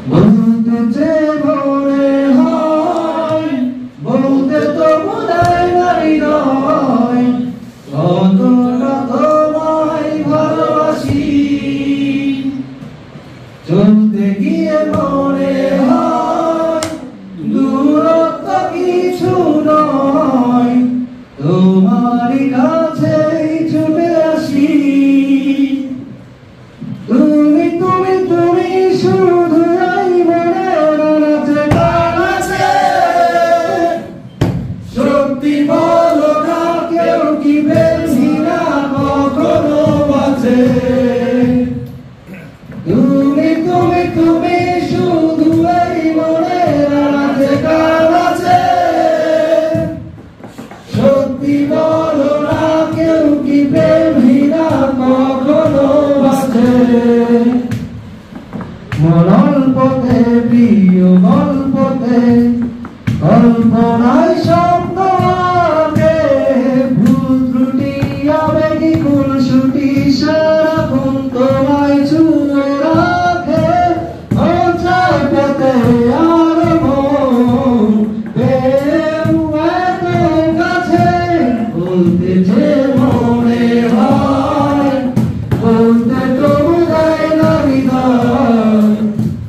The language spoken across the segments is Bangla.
বলতে যে মনে হয় বলতে তো বোঝায় না হৃদয় কতটা তোমায় ভালোবাসি। চলতে গিয়ে মনে হয় দূরত্ব কিছু নয়, তোমারই কাছেই ছুটে আসি। তুমি তুমি তুমি শুধু এই মনের আনাচে কানাচে, সত্যি বলো না কেউ কি বেশি না কখনো বাঁচে। তুমি তুমি তুমি শুধু এই মনের আনাচে কানাচে, সত্যি বলো না কেউ কি বেশি না কখনো বাঁচে। গল্পতে প্রিয় গল্পতে কল্পনায় স্বপ্ন আঁকে, ভুল ত্রুটি আবেগী খুনসুটি সারাক্ষণ তোমায় ছুঁয়ে রাখে। চাই পেতে আর মন পেয়েও এত কাছে, বলতে যে মনে হয় বলতে তো বোঝায় না হৃদয়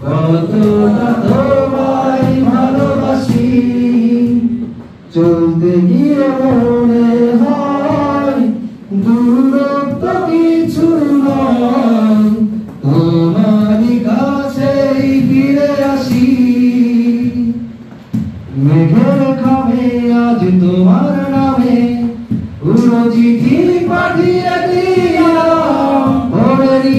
কতটা তোমায় ভালোবাসি। চলতে গিয়ে মনে হয় দূরত্ব কিছু নয়, তোমারই কাছেই ফিরে আসি। মেঘের খামে আজ তোমার নামে পুরো চিঠি পাঠিয়ে দিলাম, ভোরেরই